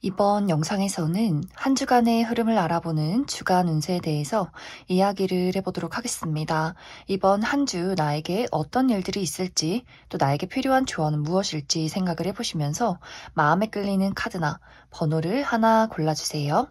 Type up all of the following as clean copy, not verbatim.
이번 영상에서는 한 주간의 흐름을 알아보는 주간 운세에 대해서 이야기를 해보도록 하겠습니다. 이번 한 주 나에게 어떤 일들이 있을지, 또 나에게 필요한 조언은 무엇일지 생각을 해보시면서 마음에 끌리는 카드나 번호를 하나 골라주세요.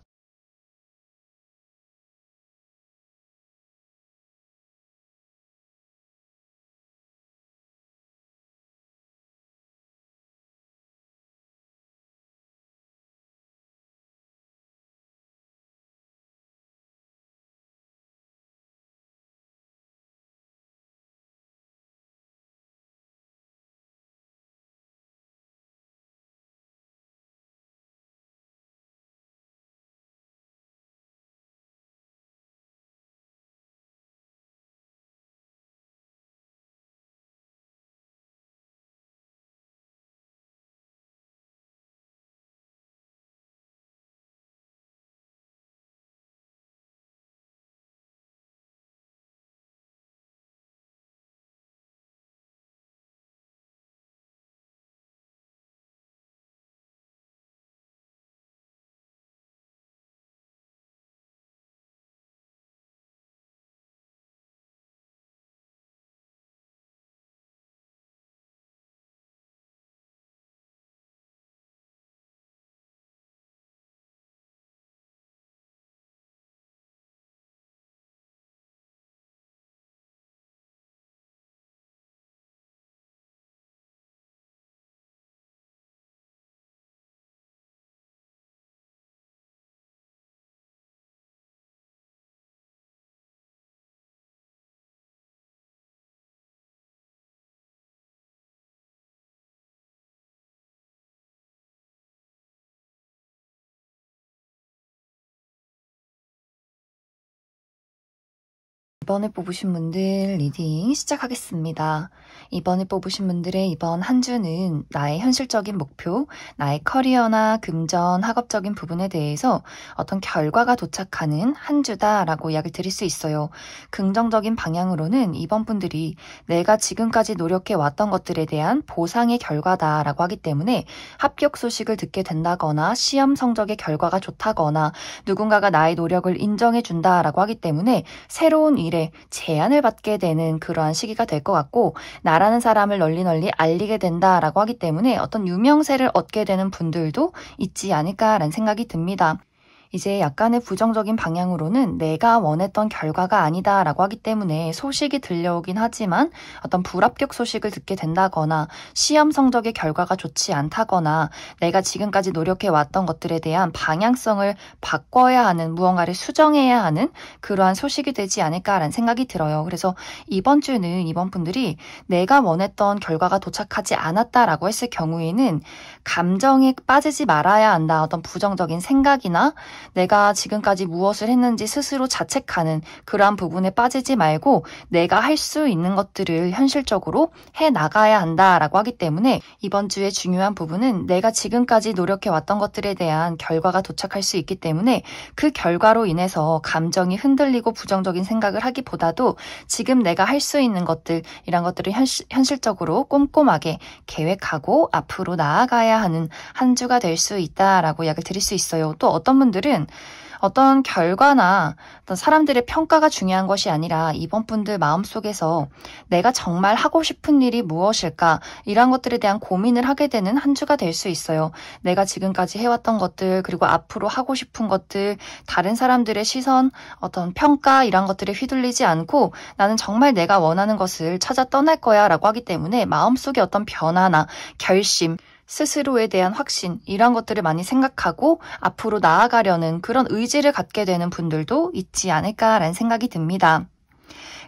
이번에 뽑으신 분들 리딩 시작하겠습니다. 이번에 뽑으신 분들의 이번 한 주는 나의 현실적인 목표, 나의 커리어나 금전, 학업적인 부분에 대해서 어떤 결과가 도착하는 한 주다라고 이야기를 드릴 수 있어요. 긍정적인 방향으로는 이번 분들이 내가 지금까지 노력해 왔던 것들에 대한 보상의 결과다라고 하기 때문에 합격 소식을 듣게 된다거나 시험 성적의 결과가 좋다거나 누군가가 나의 노력을 인정해 준다라고 하기 때문에 새로운 일에 제안을 받게 되는 그러한 시기가 될 것 같고, 나라는 사람을 널리 알리게 된다라고 하기 때문에 어떤 유명세를 얻게 되는 분들도 있지 않을까라는 생각이 듭니다. 이제 약간의 부정적인 방향으로는 내가 원했던 결과가 아니다라고 하기 때문에 소식이 들려오긴 하지만 어떤 불합격 소식을 듣게 된다거나 시험 성적의 결과가 좋지 않다거나 내가 지금까지 노력해 왔던 것들에 대한 방향성을 바꿔야 하는, 무언가를 수정해야 하는 그러한 소식이 되지 않을까라는 생각이 들어요. 그래서 이번 주는 이번 분들이 내가 원했던 결과가 도착하지 않았다라고 했을 경우에는 감정에 빠지지 말아야 한다. 어떤 부정적인 생각이나 내가 지금까지 무엇을 했는지 스스로 자책하는 그러한 부분에 빠지지 말고 내가 할 수 있는 것들을 현실적으로 해 나가야 한다라고 하기 때문에 이번 주의 중요한 부분은 내가 지금까지 노력해 왔던 것들에 대한 결과가 도착할 수 있기 때문에 그 결과로 인해서 감정이 흔들리고 부정적인 생각을 하기보다도 지금 내가 할 수 있는 것들, 이런 것들을 현실적으로 꼼꼼하게 계획하고 앞으로 나아가야 하는 한 주가 될 수 있다라고 이야기를 드릴 수 있어요. 또 어떤 분들은 어떤 결과나 어떤 사람들의 평가가 중요한 것이 아니라 이번 분들 마음속에서 내가 정말 하고 싶은 일이 무엇일까, 이런 것들에 대한 고민을 하게 되는 한 주가 될 수 있어요. 내가 지금까지 해왔던 것들, 그리고 앞으로 하고 싶은 것들, 다른 사람들의 시선, 어떤 평가, 이런 것들에 휘둘리지 않고 나는 정말 내가 원하는 것을 찾아 떠날 거야 라고 하기 때문에 마음속에 어떤 변화나 결심, 스스로에 대한 확신, 이런 것들을 많이 생각하고 앞으로 나아가려는 그런 의지를 갖게 되는 분들도 있지 않을까라는 생각이 듭니다.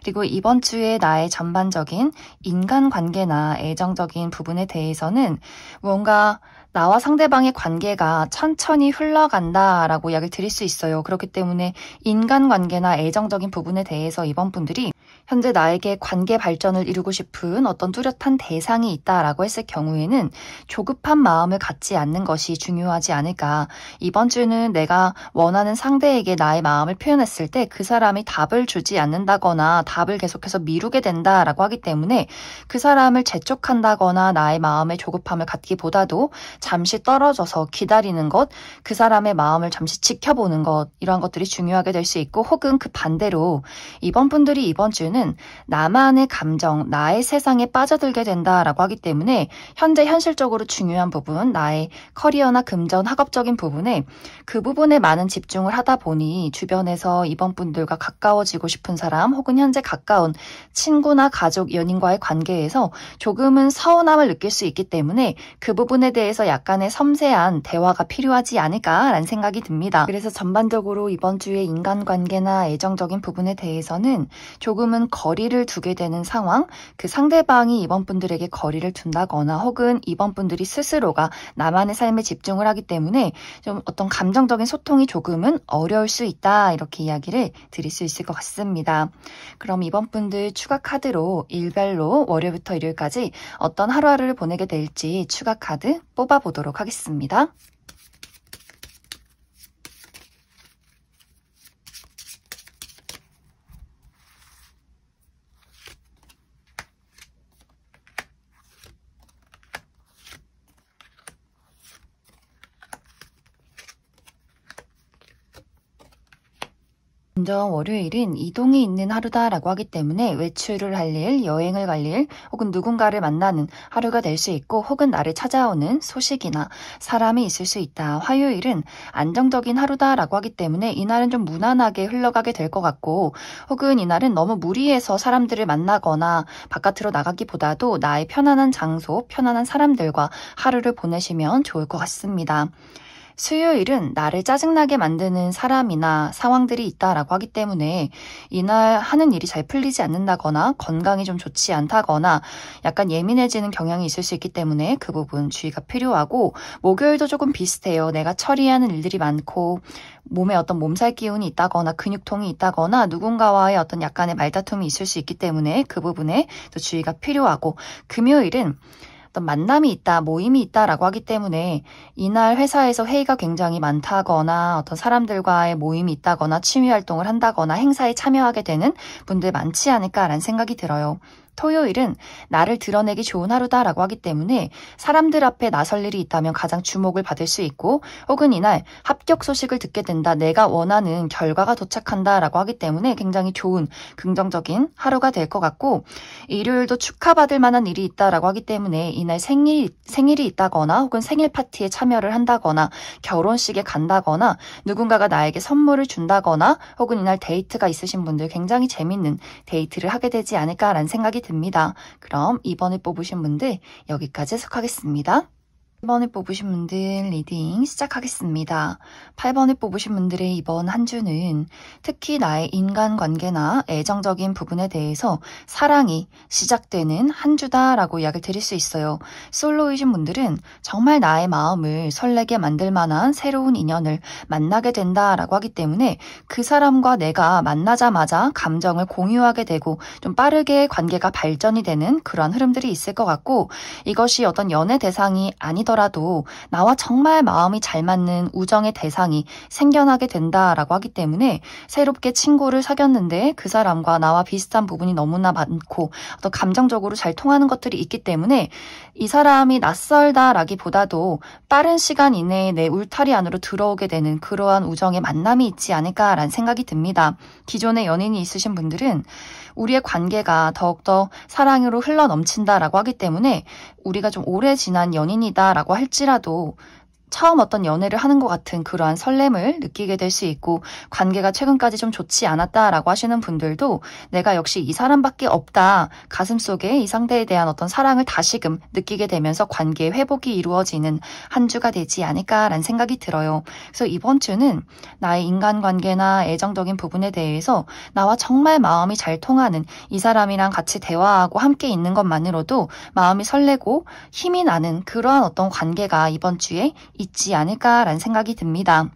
그리고 이번 주에 나의 전반적인 인간관계나 애정적인 부분에 대해서는 뭔가 나와 상대방의 관계가 천천히 흘러간다라고 이야기를 드릴 수 있어요. 그렇기 때문에 인간관계나 애정적인 부분에 대해서 이번 분들이 현재 나에게 관계 발전을 이루고 싶은 어떤 뚜렷한 대상이 있다라고 했을 경우에는 조급한 마음을 갖지 않는 것이 중요하지 않을까. 이번 주는 내가 원하는 상대에게 나의 마음을 표현했을 때 그 사람이 답을 주지 않는다거나 답을 계속해서 미루게 된다라고 하기 때문에 그 사람을 재촉한다거나 나의 마음에 조급함을 갖기보다도 잠시 떨어져서 기다리는 것, 그 사람의 마음을 잠시 지켜보는 것, 이러한 것들이 중요하게 될 수 있고, 혹은 그 반대로 이번 분들이 이번 주는 나만의 감정, 나의 세상에 빠져들게 된다라고 하기 때문에 현재 현실적으로 중요한 부분, 나의 커리어나 금전, 학업적인 부분에 그 부분에 많은 집중을 하다 보니 주변에서 이번 분들과 가까워지고 싶은 사람 혹은 현재 가까운 친구나 가족, 연인과의 관계에서 조금은 서운함을 느낄 수 있기 때문에 그 부분에 대해서 약간의 섬세한 대화가 필요하지 않을까라는 생각이 듭니다. 그래서 전반적으로 이번 주에 인간관계나 애정적인 부분에 대해서는 조금은 거리를 두게 되는 상황, 그 상대방이 이번 분들에게 거리를 둔다거나 혹은 이번 분들이 스스로가 나만의 삶에 집중을 하기 때문에 좀 어떤 감정적인 소통이 조금은 어려울 수 있다, 이렇게 이야기를 드릴 수 있을 것 같습니다. 그럼 이번 분들 추가 카드로 일별로 월요일부터 일요일까지 어떤 하루하루를 보내게 될지 추가 카드 뽑아보도록 하겠습니다. 먼저 월요일은 이동이 있는 하루다라고 하기 때문에 외출을 할 일, 여행을 갈 일, 혹은 누군가를 만나는 하루가 될 수 있고, 혹은 나를 찾아오는 소식이나 사람이 있을 수 있다. 화요일은 안정적인 하루다라고 하기 때문에 이날은 좀 무난하게 흘러가게 될 것 같고, 혹은 이날은 너무 무리해서 사람들을 만나거나 바깥으로 나가기보다도 나의 편안한 장소, 편안한 사람들과 하루를 보내시면 좋을 것 같습니다. 수요일은 나를 짜증나게 만드는 사람이나 상황들이 있다라고 하기 때문에 이날 하는 일이 잘 풀리지 않는다거나 건강이 좀 좋지 않다거나 약간 예민해지는 경향이 있을 수 있기 때문에 그 부분 주의가 필요하고, 목요일도 조금 비슷해요. 내가 처리하는 일들이 많고 몸에 어떤 몸살 기운이 있다거나 근육통이 있다거나 누군가와의 어떤 약간의 말다툼이 있을 수 있기 때문에 그 부분에 또 주의가 필요하고, 금요일은 어떤 만남이 있다, 모임이 있다라고 하기 때문에 이날 회사에서 회의가 굉장히 많다거나 어떤 사람들과의 모임이 있다거나 취미 활동을 한다거나 행사에 참여하게 되는 분들 많지 않을까라는 생각이 들어요. 토요일은 나를 드러내기 좋은 하루다라고 하기 때문에 사람들 앞에 나설 일이 있다면 가장 주목을 받을 수 있고, 혹은 이날 합격 소식을 듣게 된다, 내가 원하는 결과가 도착한다라고 하기 때문에 굉장히 좋은 긍정적인 하루가 될 것 같고, 일요일도 축하받을 만한 일이 있다라고 하기 때문에 이날 생일이 있다거나 혹은 생일 파티에 참여를 한다거나 결혼식에 간다거나 누군가가 나에게 선물을 준다거나 혹은 이날 데이트가 있으신 분들 굉장히 재밌는 데이트를 하게 되지 않을까라는 생각이 듭니다. 그럼 이번에 뽑으신 분들 여기까지 해석하겠습니다. 8번을 뽑으신 분들 리딩 시작하겠습니다. 8번을 뽑으신 분들의 이번 한 주는 특히 나의 인간관계나 애정적인 부분에 대해서 사랑이 시작되는 한 주다라고 이야기를 드릴 수 있어요. 솔로이신 분들은 정말 나의 마음을 설레게 만들 만한 새로운 인연을 만나게 된다라고 하기 때문에 그 사람과 내가 만나자마자 감정을 공유하게 되고 좀 빠르게 관계가 발전이 되는 그런 흐름들이 있을 것 같고, 이것이 어떤 연애 대상이 아니더라도 나와 정말 마음이 잘 맞는 우정의 대상이 생겨나게 된다라고 하기 때문에 새롭게 친구를 사귀었는데 그 사람과 나와 비슷한 부분이 너무나 많고 어떤 감정적으로 잘 통하는 것들이 있기 때문에 이 사람이 낯설다라기보다도 빠른 시간 이내에 내 울타리 안으로 들어오게 되는 그러한 우정의 만남이 있지 않을까라는 생각이 듭니다. 기존에 연인이 있으신 분들은 우리의 관계가 더욱더 사랑으로 흘러넘친다라고 하기 때문에 우리가 좀 오래 지난 연인이다라고 할지라도 처음 어떤 연애를 하는 것 같은 그러한 설렘을 느끼게 될 수 있고, 관계가 최근까지 좀 좋지 않았다라고 하시는 분들도 내가 역시 이 사람밖에 없다, 가슴속에 이 상대에 대한 어떤 사랑을 다시금 느끼게 되면서 관계의 회복이 이루어지는 한 주가 되지 않을까라는 생각이 들어요. 그래서 이번 주는 나의 인간관계나 애정적인 부분에 대해서 나와 정말 마음이 잘 통하는 이 사람이랑 같이 대화하고 함께 있는 것만으로도 마음이 설레고 힘이 나는 그러한 어떤 관계가 이번 주에 있지 않을까라는 생각이 듭니다.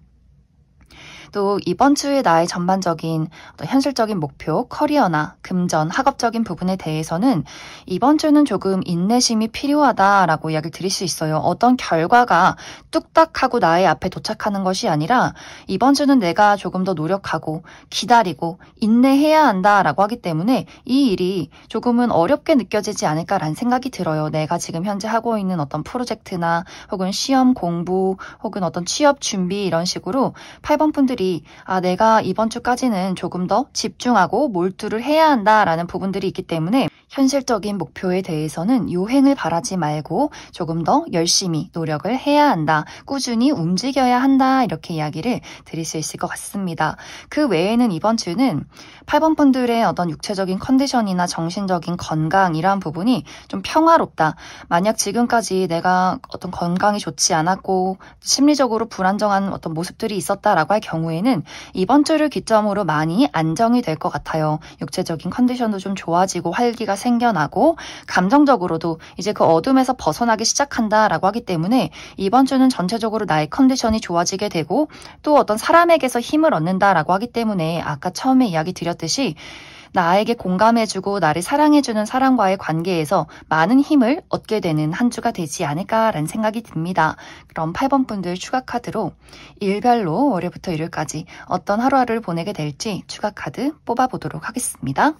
또 이번 주에 나의 전반적인 어떤 현실적인 목표, 커리어나 금전, 학업적인 부분에 대해서는 이번 주는 조금 인내심이 필요하다라고 이야기를 드릴 수 있어요. 어떤 결과가 뚝딱 하고 나의 앞에 도착하는 것이 아니라 이번 주는 내가 조금 더 노력하고 기다리고 인내해야 한다라고 하기 때문에 이 일이 조금은 어렵게 느껴지지 않을까라는 생각이 들어요. 내가 지금 현재 하고 있는 어떤 프로젝트나 혹은 시험 공부 혹은 어떤 취업 준비 이런 식으로 8번 분들이 내가 이번 주까지는 조금 더 집중하고 몰두를 해야 한다라는 부분들이 있기 때문에 현실적인 목표에 대해서는 요행을 바라지 말고 조금 더 열심히 노력을 해야 한다. 꾸준히 움직여야 한다. 이렇게 이야기를 드릴 수 있을 것 같습니다. 그 외에는 이번 주는 8번 분들의 어떤 육체적인 컨디션이나 정신적인 건강 이러한 부분이 좀 평화롭다. 만약 지금까지 내가 어떤 건강이 좋지 않았고 심리적으로 불안정한 어떤 모습들이 있었다라고 할 경우에는 이번 주를 기점으로 많이 안정이 될 것 같아요. 육체적인 컨디션도 좀 좋아지고 활기가 생겨나고 감정적으로도 이제 그 어둠에서 벗어나기 시작한다라고 하기 때문에 이번 주는 전체적으로 나의 컨디션이 좋아지게 되고 또 어떤 사람에게서 힘을 얻는다라고 하기 때문에 아까 처음에 이야기 드렸듯이 나에게 공감해주고 나를 사랑해주는 사람과의 관계에서 많은 힘을 얻게 되는 한 주가 되지 않을까라는 생각이 듭니다. 그럼 8번 분들 추가 카드로 일별로 월요일부터 일요일까지 어떤 하루하루를 보내게 될지 추가 카드 뽑아보도록 하겠습니다.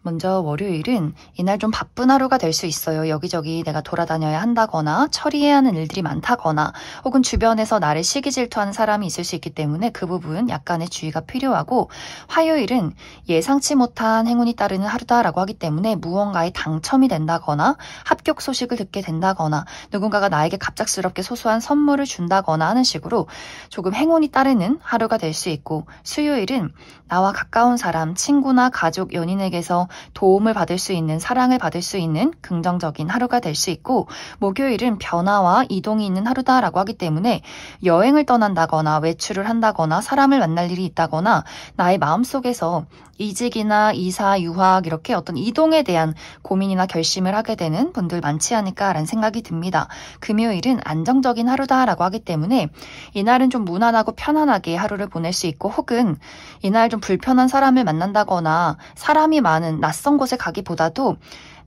먼저 월요일은 이날 좀 바쁜 하루가 될 수 있어요. 여기저기 내가 돌아다녀야 한다거나 처리해야 하는 일들이 많다거나 혹은 주변에서 나를 시기 질투하는 사람이 있을 수 있기 때문에 그 부분 약간의 주의가 필요하고 화요일은 예상치 못한 행운이 따르는 하루다라고 하기 때문에 무언가에 당첨이 된다거나 합격 소식을 듣게 된다거나 누군가가 나에게 갑작스럽게 소소한 선물을 준다거나 하는 식으로 조금 행운이 따르는 하루가 될 수 있고 수요일은 나와 가까운 사람, 친구나 가족, 연인에게서 도움을 받을 수 있는 사랑을 받을 수 있는 긍정적인 하루가 될 수 있고 목요일은 변화와 이동이 있는 하루다라고 하기 때문에 여행을 떠난다거나 외출을 한다거나 사람을 만날 일이 있다거나 나의 마음속에서 이직이나 이사, 유학 이렇게 어떤 이동에 대한 고민이나 결심을 하게 되는 분들 많지 않을까라는 생각이 듭니다. 금요일은 안정적인 하루다라고 하기 때문에 이날은 좀 무난하고 편안하게 하루를 보낼 수 있고 혹은 이날 좀 불편한 사람을 만난다거나 사람이 많은 낯선 곳에 가기보다도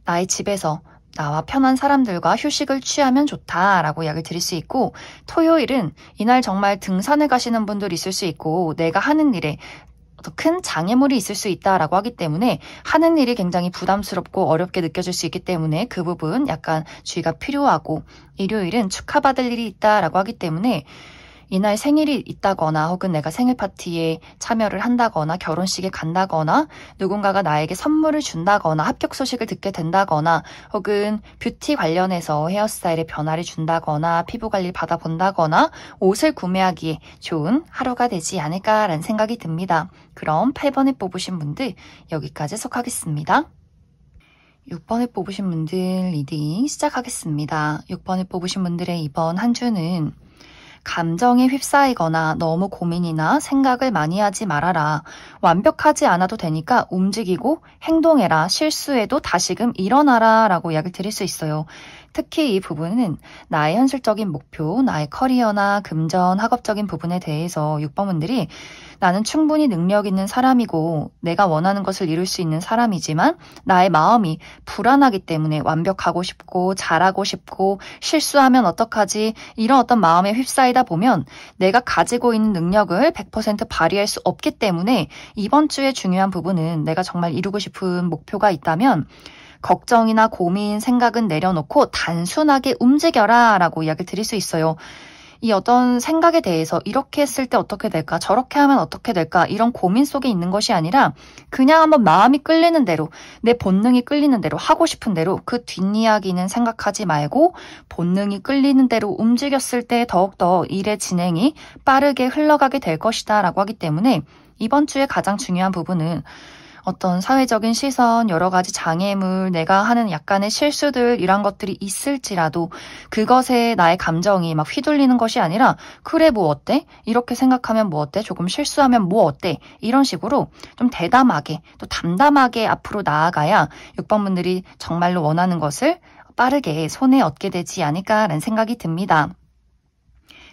나의 집에서 나와 편한 사람들과 휴식을 취하면 좋다라고 이야기를 드릴 수 있고 토요일은 이날 정말 등산을 가시는 분들 있을 수 있고 내가 하는 일에 더 큰 장애물이 있을 수 있다라고 하기 때문에 하는 일이 굉장히 부담스럽고 어렵게 느껴질 수 있기 때문에 그 부분 약간 주의가 필요하고 일요일은 축하받을 일이 있다라고 하기 때문에 이날 생일이 있다거나 혹은 내가 생일 파티에 참여를 한다거나 결혼식에 간다거나 누군가가 나에게 선물을 준다거나 합격 소식을 듣게 된다거나 혹은 뷰티 관련해서 헤어스타일의 변화를 준다거나 피부 관리를 받아본다거나 옷을 구매하기에 좋은 하루가 되지 않을까라는 생각이 듭니다. 그럼 8번에 뽑으신 분들 여기까지 속하겠습니다. 6번에 뽑으신 분들 리딩 시작하겠습니다. 6번에 뽑으신 분들의 이번 한 주는 감정에 휩싸이거나 너무 고민이나 생각을 많이 하지 말아라. 완벽하지 않아도 되니까 움직이고 행동해라. 실수해도 다시금 일어나라 라고 이야기를 드릴 수 있어요. 특히 이 부분은 나의 현실적인 목표, 나의 커리어나 금전, 학업적인 부분에 대해서 6번분들이 나는 충분히 능력 있는 사람이고 내가 원하는 것을 이룰 수 있는 사람이지만 나의 마음이 불안하기 때문에 완벽하고 싶고 잘하고 싶고 실수하면 어떡하지 이런 어떤 마음에 휩싸이다 보면 내가 가지고 있는 능력을 100% 발휘할 수 없기 때문에 이번 주의 중요한 부분은 내가 정말 이루고 싶은 목표가 있다면 걱정이나 고민, 생각은 내려놓고 단순하게 움직여라 라고 이야기를 드릴 수 있어요. 이 어떤 생각에 대해서 이렇게 했을 때 어떻게 될까? 저렇게 하면 어떻게 될까? 이런 고민 속에 있는 것이 아니라 그냥 한번 마음이 끌리는 대로 내 본능이 끌리는 대로 하고 싶은 대로 그 뒷이야기는 생각하지 말고 본능이 끌리는 대로 움직였을 때 더욱더 일의 진행이 빠르게 흘러가게 될 것이다 라고 하기 때문에 이번 주에 가장 중요한 부분은 어떤 사회적인 시선, 여러 가지 장애물, 내가 하는 약간의 실수들 이런 것들이 있을지라도 그것에 나의 감정이 막 휘둘리는 것이 아니라 그래 뭐 어때? 이렇게 생각하면 뭐 어때? 조금 실수하면 뭐 어때? 이런 식으로 좀 대담하게 또 담담하게 앞으로 나아가야 6번분들이 정말로 원하는 것을 빠르게 손에 얻게 되지 않을까라는 생각이 듭니다.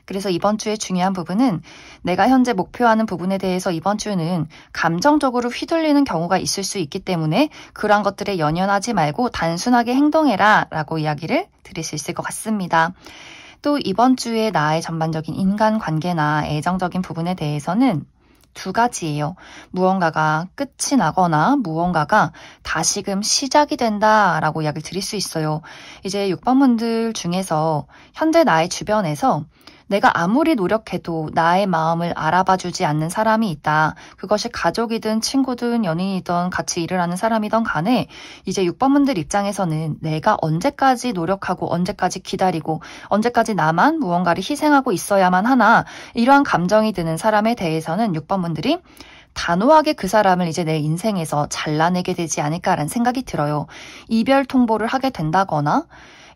그래서 이번 주의 중요한 부분은 내가 현재 목표하는 부분에 대해서 이번 주는 감정적으로 휘둘리는 경우가 있을 수 있기 때문에 그러한 것들에 연연하지 말고 단순하게 행동해라 라고 이야기를 드릴 수 있을 것 같습니다. 또 이번 주에 나의 전반적인 인간관계나 애정적인 부분에 대해서는 두 가지예요. 무언가가 끝이 나거나 무언가가 다시금 시작이 된다라고 이야기를 드릴 수 있어요. 이제 6번분들 중에서 현재 나의 주변에서 내가 아무리 노력해도 나의 마음을 알아봐주지 않는 사람이 있다. 그것이 가족이든 친구든 연인이든 같이 일을 하는 사람이든 간에 이제 6번분들 입장에서는 내가 언제까지 노력하고 언제까지 기다리고 언제까지 나만 무언가를 희생하고 있어야만 하나 이러한 감정이 드는 사람에 대해서는 6번분들이 단호하게 그 사람을 이제 내 인생에서 잘라내게 되지 않을까라는 생각이 들어요. 이별 통보를 하게 된다거나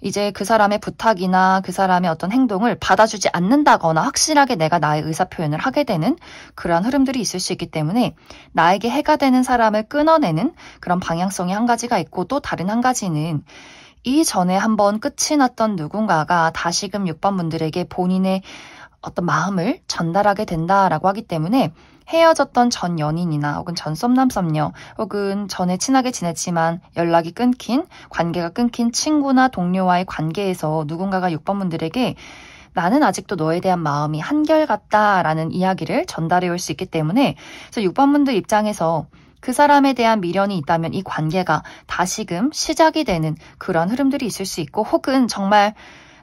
이제 그 사람의 부탁이나 그 사람의 어떤 행동을 받아주지 않는다거나 확실하게 내가 나의 의사표현을 하게 되는 그러한 흐름들이 있을 수 있기 때문에 나에게 해가 되는 사람을 끊어내는 그런 방향성이 한 가지가 있고 또 다른 한 가지는 이전에 한번 끝이 났던 누군가가 다시금 6번분들에게 본인의 어떤 마음을 전달하게 된다라고 하기 때문에 헤어졌던 전 연인이나 혹은 전 썸남 썸녀 혹은 전에 친하게 지냈지만 연락이 끊긴 관계가 끊긴 친구나 동료와의 관계에서 누군가가 6번분들에게 나는 아직도 너에 대한 마음이 한결같다라는 이야기를 전달해 올 수 있기 때문에 그래서 6번분들 입장에서 그 사람에 대한 미련이 있다면 이 관계가 다시금 시작이 되는 그런 흐름들이 있을 수 있고 혹은 정말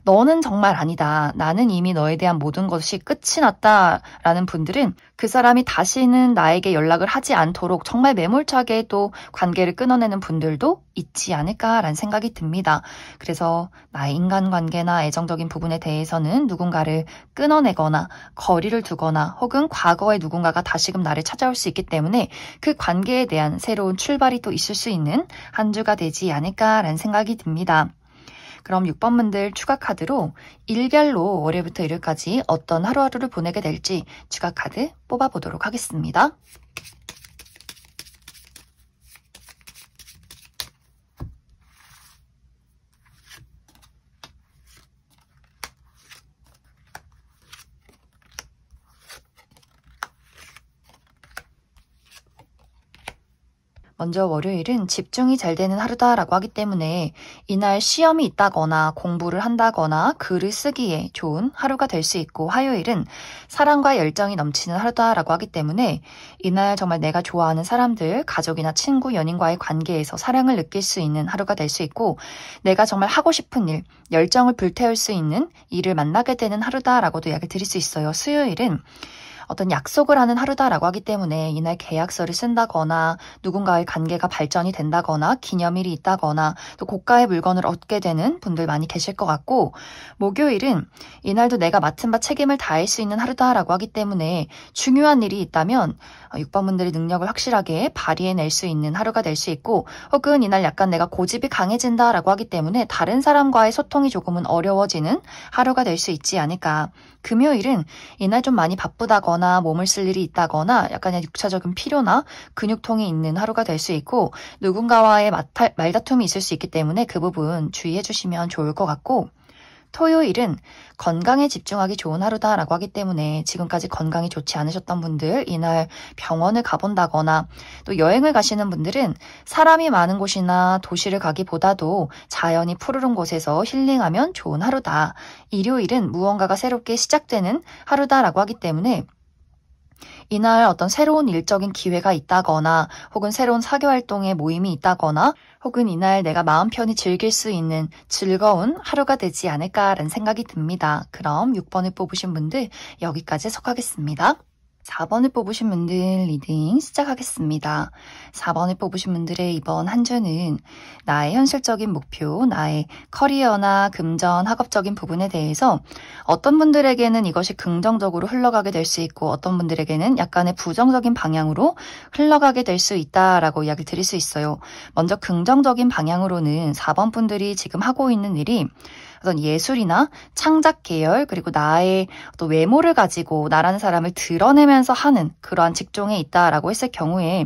너는 정말 아니다. 나는 이미 너에 대한 모든 것이 끝이 났다라는 분들은 그 사람이 다시는 나에게 연락을 하지 않도록 정말 매몰차게 또 관계를 끊어내는 분들도 있지 않을까라는 생각이 듭니다. 그래서 나의 인간관계나 애정적인 부분에 대해서는 누군가를 끊어내거나 거리를 두거나 혹은 과거의 누군가가 다시금 나를 찾아올 수 있기 때문에 그 관계에 대한 새로운 출발이 또 있을 수 있는 한 주가 되지 않을까라는 생각이 듭니다. 그럼 6번분들 추가 카드로 일별로 월요일부터 일요일까지 어떤 하루하루를 보내게 될지 추가 카드 뽑아보도록 하겠습니다. 먼저 월요일은 집중이 잘 되는 하루다라고 하기 때문에 이날 시험이 있다거나 공부를 한다거나 글을 쓰기에 좋은 하루가 될 수 있고 화요일은 사랑과 열정이 넘치는 하루다라고 하기 때문에 이날 정말 내가 좋아하는 사람들, 가족이나 친구, 연인과의 관계에서 사랑을 느낄 수 있는 하루가 될 수 있고 내가 정말 하고 싶은 일, 열정을 불태울 수 있는 일을 만나게 되는 하루다라고도 이야기를 드릴 수 있어요. 수요일은 어떤 약속을 하는 하루다라고 하기 때문에 이날 계약서를 쓴다거나 누군가의 관계가 발전이 된다거나 기념일이 있다거나 또 고가의 물건을 얻게 되는 분들 많이 계실 것 같고 목요일은 이날도 내가 맡은 바 책임을 다할 수 있는 하루다라고 하기 때문에 중요한 일이 있다면 6번분들의 능력을 확실하게 발휘해낼 수 있는 하루가 될 수 있고 혹은 이날 약간 내가 고집이 강해진다라고 하기 때문에 다른 사람과의 소통이 조금은 어려워지는 하루가 될 수 있지 않을까. 금요일은 이날 좀 많이 바쁘다거나 몸을 쓸 일이 있다거나 약간 육체적인 필요나 근육통이 있는 하루가 될 수 있고 누군가와의 말다툼이 있을 수 있기 때문에 그 부분 주의해 주시면 좋을 것 같고 토요일은 건강에 집중하기 좋은 하루다라고 하기 때문에 지금까지 건강이 좋지 않으셨던 분들 이날 병원을 가본다거나 또 여행을 가시는 분들은 사람이 많은 곳이나 도시를 가기보다도 자연이 푸르른 곳에서 힐링하면 좋은 하루다. 일요일은 무언가가 새롭게 시작되는 하루다라고 하기 때문에 이날 어떤 새로운 일적인 기회가 있다거나 혹은 새로운 사교활동의 모임이 있다거나 혹은 이날 내가 마음 편히 즐길 수 있는 즐거운 하루가 되지 않을까라는 생각이 듭니다. 그럼 6번을 뽑으신 분들 여기까지 속하겠습니다. 4번을 뽑으신 분들 리딩 시작하겠습니다. 4번을 뽑으신 분들의 이번 한 주는 나의 현실적인 목표, 나의 커리어나 금전, 학업적인 부분에 대해서 어떤 분들에게는 이것이 긍정적으로 흘러가게 될 수 있고 어떤 분들에게는 약간의 부정적인 방향으로 흘러가게 될 수 있다라고 이야기를 드릴 수 있어요. 먼저 긍정적인 방향으로는 4번 분들이 지금 하고 있는 일이 어떤 예술이나 창작 계열 그리고 나의 또 외모를 가지고 나라는 사람을 드러내면서 하는 그러한 직종에 있다라고 했을 경우에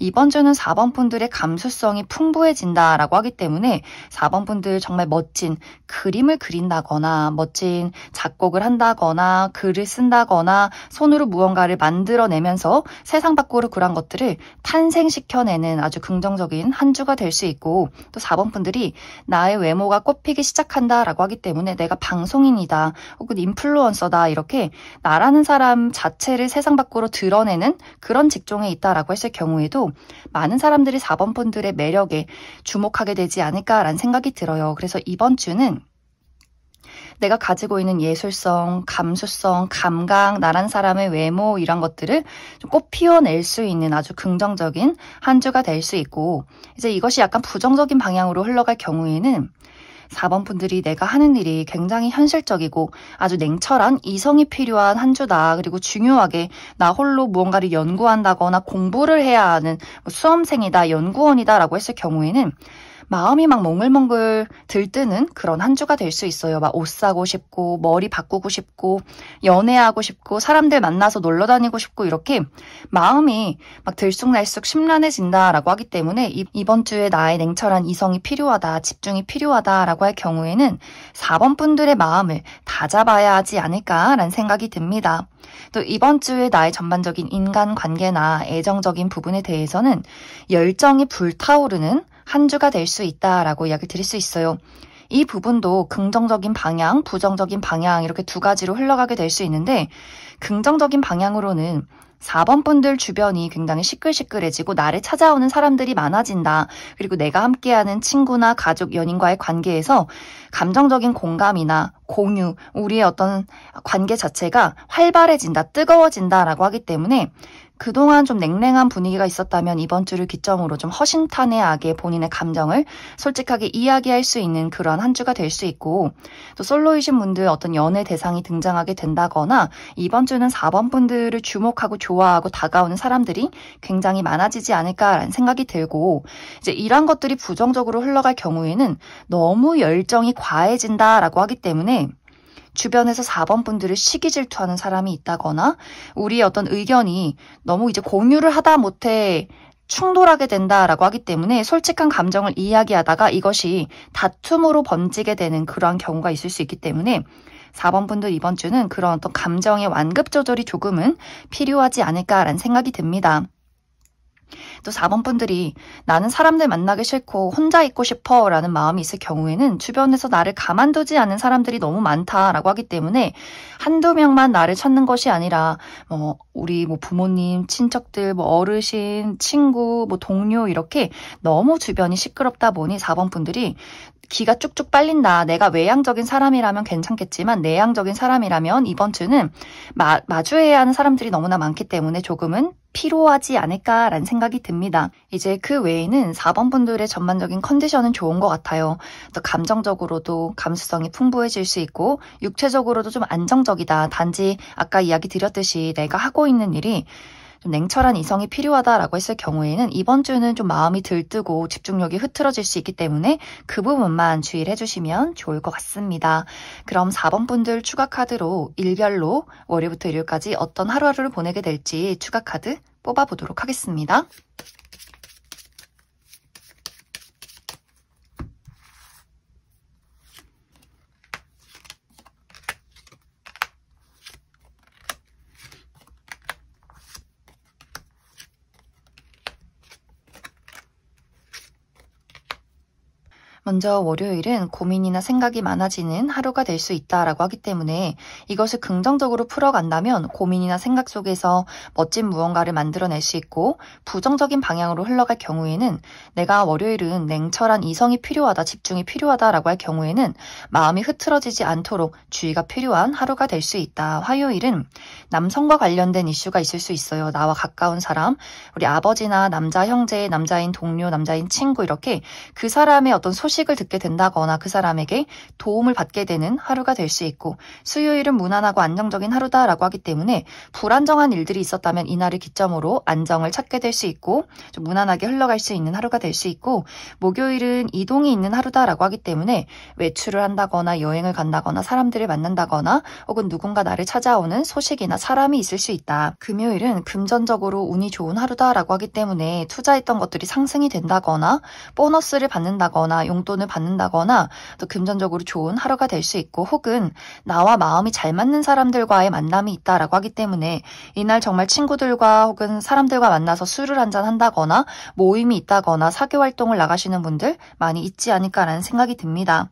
이번 주는 4번 분들의 감수성이 풍부해진다라고 하기 때문에 4번 분들 정말 멋진 그림을 그린다거나 멋진 작곡을 한다거나 글을 쓴다거나 손으로 무언가를 만들어내면서 세상 밖으로 그런 것들을 탄생시켜내는 아주 긍정적인 한 주가 될 수 있고 또 4번 분들이 나의 외모가 꽃피기 시작한다라고 하기 때문에 내가 방송인이다 혹은 인플루언서다 이렇게 나라는 사람 자체를 세상 밖으로 드러내는 그런 직종에 있다라고 했을 경우에도 많은 사람들이 4번 분들의 매력에 주목하게 되지 않을까라는 생각이 들어요. 그래서 이번 주는 내가 가지고 있는 예술성, 감수성, 감각, 나란 사람의 외모 이런 것들을 좀 꽃 피워낼 수 있는 아주 긍정적인 한 주가 될 수 있고 이제 이것이 약간 부정적인 방향으로 흘러갈 경우에는 4번 분들이 내가 하는 일이 굉장히 현실적이고 아주 냉철한 이성이 필요한 한 주다. 그리고 중요하게 나 홀로 무언가를 연구한다거나 공부를 해야 하는 수험생이다, 연구원이다 라고 했을 경우에는 마음이 막 몽글몽글 들뜨는 그런 한 주가 될 수 있어요. 막 옷 사고 싶고 머리 바꾸고 싶고 연애하고 싶고 사람들 만나서 놀러 다니고 싶고 이렇게 마음이 막 들쑥날쑥 심란해진다라고 하기 때문에 이번 주에 나의 냉철한 이성이 필요하다, 집중이 필요하다라고 할 경우에는 4번 분들의 마음을 다잡아야 하지 않을까라는 생각이 듭니다. 또 이번 주에 나의 전반적인 인간관계나 애정적인 부분에 대해서는 열정이 불타오르는 한 주가 될 수 있다라고 이야기를 드릴 수 있어요. 이 부분도 긍정적인 방향, 부정적인 방향 이렇게 두 가지로 흘러가게 될 수 있는데 긍정적인 방향으로는 4번 분들 주변이 굉장히 시끌시끌해지고 나를 찾아오는 사람들이 많아진다. 그리고 내가 함께하는 친구나 가족, 연인과의 관계에서 감정적인 공감이나 공유, 우리의 어떤 관계 자체가 활발해진다, 뜨거워진다라고 하기 때문에 그동안 좀 냉랭한 분위기가 있었다면 이번 주를 기점으로 좀 허심탄회하게 본인의 감정을 솔직하게 이야기할 수 있는 그런 한 주가 될 수 있고 또 솔로이신 분들 어떤 연애 대상이 등장하게 된다거나 이번 주는 4번 분들을 주목하고 좋아하고 다가오는 사람들이 굉장히 많아지지 않을까라는 생각이 들고 이제 이런 것들이 부정적으로 흘러갈 경우에는 너무 열정이 과해진다라고 하기 때문에 주변에서 4번 분들을 시기 질투하는 사람이 있다거나 우리의 어떤 의견이 너무 이제 공유를 하다 못해 충돌하게 된다라고 하기 때문에 솔직한 감정을 이야기하다가 이것이 다툼으로 번지게 되는 그러한 경우가 있을 수 있기 때문에 4번 분들 이번 주는 그런 어떤 감정의 완급 조절이 조금은 필요하지 않을까라는 생각이 듭니다. 또 4번 분들이 나는 사람들 만나기 싫고 혼자 있고 싶어 라는 마음이 있을 경우에는 주변에서 나를 가만두지 않는 사람들이 너무 많다라고 하기 때문에 한두 명만 나를 찾는 것이 아니라 우리 부모님, 친척들, 어르신, 친구, 동료 이렇게 너무 주변이 시끄럽다 보니 4번 분들이 기가 쭉쭉 빨린다. 내가 외향적인 사람이라면 괜찮겠지만 내향적인 사람이라면 이번 주는 마주해야 하는 사람들이 너무나 많기 때문에 조금은 피로하지 않을까라는 생각이 듭니다. 이제 그 외에는 4번 분들의 전반적인 컨디션은 좋은 것 같아요. 또 감정적으로도 감수성이 풍부해질 수 있고 육체적으로도 좀 안정적이다. 단지 아까 이야기 드렸듯이 내가 하고 있는 일이 좀 냉철한 이성이 필요하다라고 했을 경우에는 이번 주는 좀 마음이 들뜨고 집중력이 흐트러질 수 있기 때문에 그 부분만 주의를 해주시면 좋을 것 같습니다. 그럼 4번 분들 추가 카드로 일별로 월요일부터 일요일까지 어떤 하루하루를 보내게 될지 추가 카드 뽑아보도록 하겠습니다. 먼저 월요일은 고민이나 생각이 많아지는 하루가 될 수 있다라고 하기 때문에 이것을 긍정적으로 풀어간다면 고민이나 생각 속에서 멋진 무언가를 만들어낼 수 있고, 부정적인 방향으로 흘러갈 경우에는 내가 월요일은 냉철한 이성이 필요하다, 집중이 필요하다라고 할 경우에는 마음이 흐트러지지 않도록 주의가 필요한 하루가 될 수 있다. 화요일은 남성과 관련된 이슈가 있을 수 있어요. 나와 가까운 사람, 우리 아버지나 남자 형제, 남자인 동료, 남자인 친구, 이렇게 그 사람의 어떤 소식을 듣게 된다거나 그 사람에게 도움을 받게 되는 하루가 될 수 있고, 수요일은 무난하고 안정적인 하루다라고 하기 때문에 불안정한 일들이 있었다면 이날을 기점으로 안정을 찾게 될 수 있고 좀 무난하게 흘러갈 수 있는 하루가 될 수 있고, 목요일은 이동이 있는 하루다라고 하기 때문에 외출을 한다거나 여행을 간다거나 사람들을 만난다거나 혹은 누군가 나를 찾아오는 소식이나 사람이 있을 수 있다. 금요일은 금전적으로 운이 좋은 하루다라고 하기 때문에 투자했던 것들이 상승이 된다거나 보너스를 받는다거나 용돈을 받는다거나 또 금전적으로 좋은 하루가 될 수 있고, 혹은 나와 마음이 잘 맞는 사람들과의 만남이 있다라고 하기 때문에 이날 정말 친구들과 혹은 사람들과 만나서 술을 한잔 한다거나 모임이 있다거나 사교 활동을 나가시는 분들 많이 있지 않을까라는 생각이 듭니다.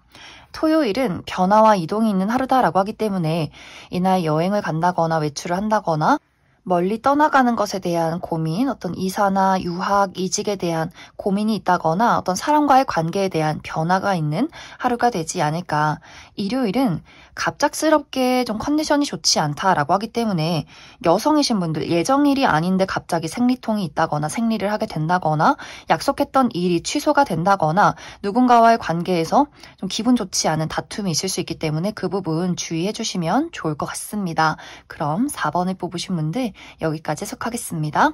토요일은 변화와 이동이 있는 하루다라고 하기 때문에 이날 여행을 간다거나 외출을 한다거나 멀리 떠나가는 것에 대한 고민, 어떤 이사나 유학, 이직에 대한 고민이 있다거나 어떤 사람과의 관계에 대한 변화가 있는 하루가 되지 않을까. 일요일은 갑작스럽게 좀 컨디션이 좋지 않다라고 하기 때문에 여성이신 분들, 예정일이 아닌데 갑자기 생리통이 있다거나 생리를 하게 된다거나 약속했던 일이 취소가 된다거나 누군가와의 관계에서 좀 기분 좋지 않은 다툼이 있을 수 있기 때문에 그 부분 주의해 주시면 좋을 것 같습니다. 그럼 4번을 뽑으신 분들 여기까지 해석하겠습니다.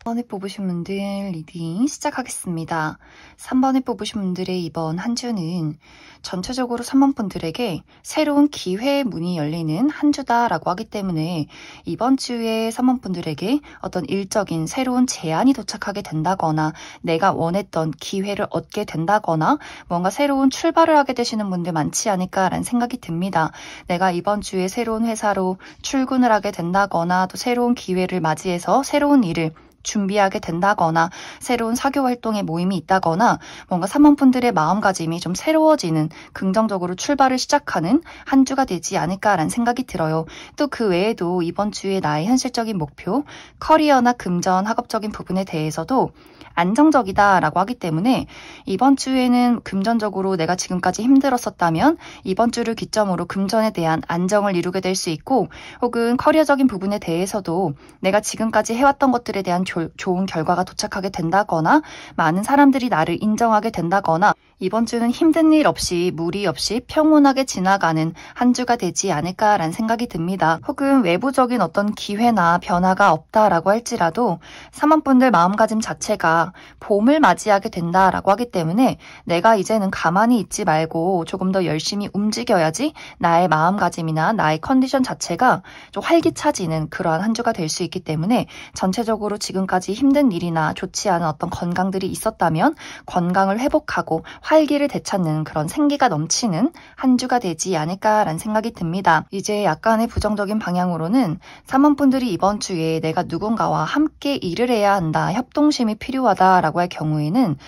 3번을 뽑으신 분들 리딩 시작하겠습니다. 3번을 뽑으신 분들의 이번 한 주는 전체적으로 3번 분들에게 새로운 기회의 문이 열리는 한 주다라고 하기 때문에 이번 주에 3번 분들에게 어떤 일적인 새로운 제안이 도착하게 된다거나 내가 원했던 기회를 얻게 된다거나 뭔가 새로운 출발을 하게 되시는 분들 많지 않을까라는 생각이 듭니다. 내가 이번 주에 새로운 회사로 출근을 하게 된다거나 또 새로운 기회를 맞이해서 새로운 일을 준비하게 된다거나 새로운 사교 활동에 모임이 있다거나 뭔가 3번 분들의 마음가짐이 좀 새로워지는, 긍정적으로 출발을 시작하는 한 주가 되지 않을까라는 생각이 들어요. 또 그 외에도 이번 주에 나의 현실적인 목표, 커리어나 금전, 학업적인 부분에 대해서도 안정적이다라고 하기 때문에 이번 주에는 금전적으로 내가 지금까지 힘들었었다면 이번 주를 기점으로 금전에 대한 안정을 이루게 될 수 있고, 혹은 커리어적인 부분에 대해서도 내가 지금까지 해왔던 것들에 대한 좋은 결과가 도착하게 된다거나 많은 사람들이 나를 인정하게 된다거나 이번 주는 힘든 일 없이 무리 없이 평온하게 지나가는 한 주가 되지 않을까라는 생각이 듭니다. 혹은 외부적인 어떤 기회나 변화가 없다라고 할지라도 3번 분들 마음가짐 자체가 봄을 맞이하게 된다라고 하기 때문에 내가 이제는 가만히 있지 말고 조금 더 열심히 움직여야지 나의 마음가짐이나 나의 컨디션 자체가 좀 활기차지는 그러한 한 주가 될 수 있기 때문에 전체적으로 지금까지 힘든 일이나 좋지 않은 어떤 건강들이 있었다면 건강을 회복하고 활기를 되찾는 그런 생기가 넘치는 한 주가 되지 않을까라는 생각이 듭니다. 이제 약간의 부정적인 방향으로는 3번 분들이 이번 주에 내가 누군가와 함께 일을 해야 한다, 협동심이 필요하다라고 할 경우에는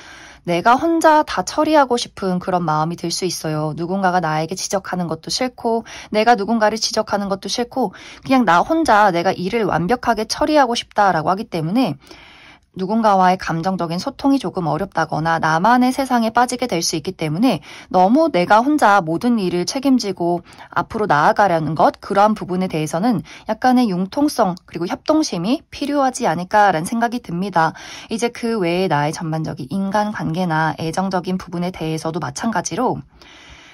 내가 혼자 다 처리하고 싶은 그런 마음이 들 수 있어요. 누군가가 나에게 지적하는 것도 싫고 내가 누군가를 지적하는 것도 싫고 그냥 나 혼자 내가 일을 완벽하게 처리하고 싶다라고 하기 때문에 누군가와의 감정적인 소통이 조금 어렵다거나 나만의 세상에 빠지게 될 수 있기 때문에 너무 내가 혼자 모든 일을 책임지고 앞으로 나아가려는 것, 그러한 부분에 대해서는 약간의 융통성 그리고 협동심이 필요하지 않을까라는 생각이 듭니다. 이제 그 외에 나의 전반적인 인간관계나 애정적인 부분에 대해서도 마찬가지로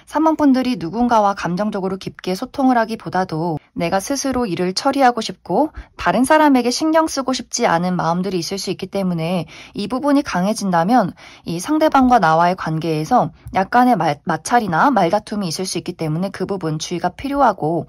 3번 분들이 누군가와 감정적으로 깊게 소통을 하기보다도 내가 스스로 일을 처리하고 싶고 다른 사람에게 신경 쓰고 싶지 않은 마음들이 있을 수 있기 때문에 이 부분이 강해진다면 이 상대방과 나와의 관계에서 약간의 마찰이나 말다툼이 있을 수 있기 때문에 그 부분 주의가 필요하고,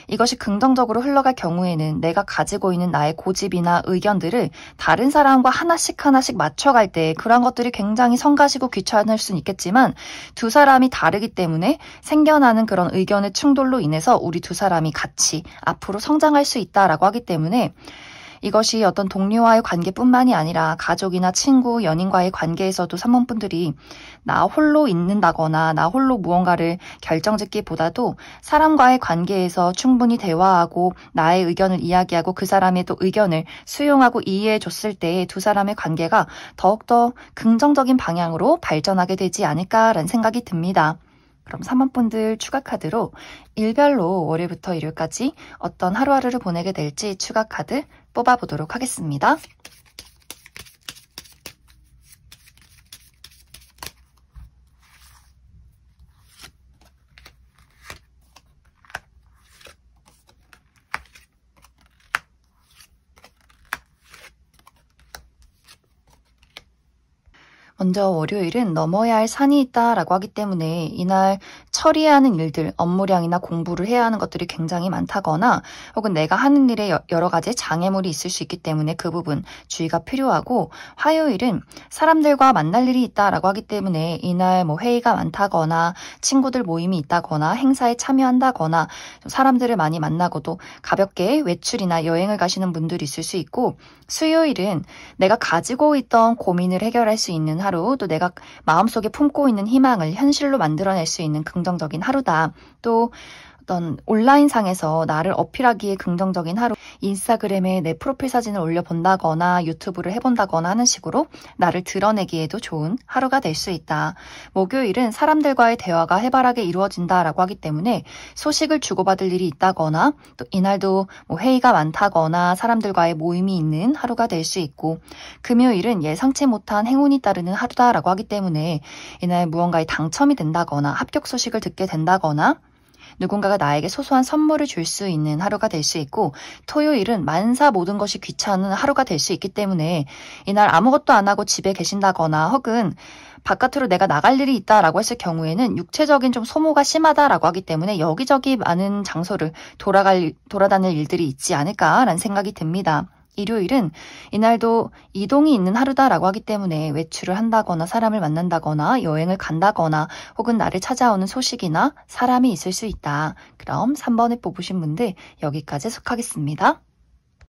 이것이 긍정적으로 흘러갈 경우에는 내가 가지고 있는 나의 고집이나 의견들을 다른 사람과 하나씩 맞춰갈 때 그런 것들이 굉장히 성가시고 귀찮을 수는 있겠지만 두 사람이 다르기 때문에 생겨나는 그런 의견의 충돌로 인해서 우리 두 사람이 같이 앞으로 성장할 수 있다라고 하기 때문에 이것이 어떤 동료와의 관계뿐만이 아니라 가족이나 친구, 연인과의 관계에서도 3번 분들이 나 홀로 있는다거나 나 홀로 무언가를 결정짓기보다도 사람과의 관계에서 충분히 대화하고 나의 의견을 이야기하고 그 사람의 또 의견을 수용하고 이해해 줬을 때 두 사람의 관계가 더욱더 긍정적인 방향으로 발전하게 되지 않을까라는 생각이 듭니다. 그럼 3번 분들 추가 카드로 일별로 월요일부터 일요일까지 어떤 하루하루를 보내게 될지 추가 카드 뽑아보도록 하겠습니다. 먼저 월요일은 넘어야 할 산이 있다라고 하기 때문에 이날 처리해야 하는 일들, 업무량이나 공부를 해야 하는 것들이 굉장히 많다거나 혹은 내가 하는 일에 여러 가지 장애물이 있을 수 있기 때문에 그 부분 주의가 필요하고, 화요일은 사람들과 만날 일이 있다라고 하기 때문에 이날 뭐 회의가 많다거나 친구들 모임이 있다거나 행사에 참여한다거나 사람들을 많이 만나고도 가볍게 외출이나 여행을 가시는 분들이 있을 수 있고, 수요일은 내가 가지고 있던 고민을 해결할 수 있는 하루, 또 내가 마음속에 품고 있는 희망을 현실로 만들어낼 수 있는 긍정적인 하루다. 또 어떤 온라인상에서 나를 어필하기에 긍정적인 하루, 인스타그램에 내 프로필 사진을 올려본다거나 유튜브를 해본다거나 하는 식으로 나를 드러내기에도 좋은 하루가 될 수 있다. 목요일은 사람들과의 대화가 해바라게 이루어진다라고 하기 때문에 소식을 주고받을 일이 있다거나 또 이날도 뭐 회의가 많다거나 사람들과의 모임이 있는 하루가 될 수 있고, 금요일은 예상치 못한 행운이 따르는 하루다라고 하기 때문에 이날 무언가에 당첨이 된다거나 합격 소식을 듣게 된다거나 누군가가 나에게 소소한 선물을 줄 수 있는 하루가 될 수 있고, 토요일은 만사 모든 것이 귀찮은 하루가 될 수 있기 때문에 이날 아무것도 안 하고 집에 계신다거나 혹은 바깥으로 내가 나갈 일이 있다라고 했을 경우에는 육체적인 좀 소모가 심하다라고 하기 때문에 여기저기 많은 장소를 돌아다닐 일들이 있지 않을까라는 생각이 듭니다. 일요일은 이날도 이동이 있는 하루다라고 하기 때문에 외출을 한다거나 사람을 만난다거나 여행을 간다거나 혹은 나를 찾아오는 소식이나 사람이 있을 수 있다. 그럼 3번을 뽑으신 분들 여기까지 속하겠습니다.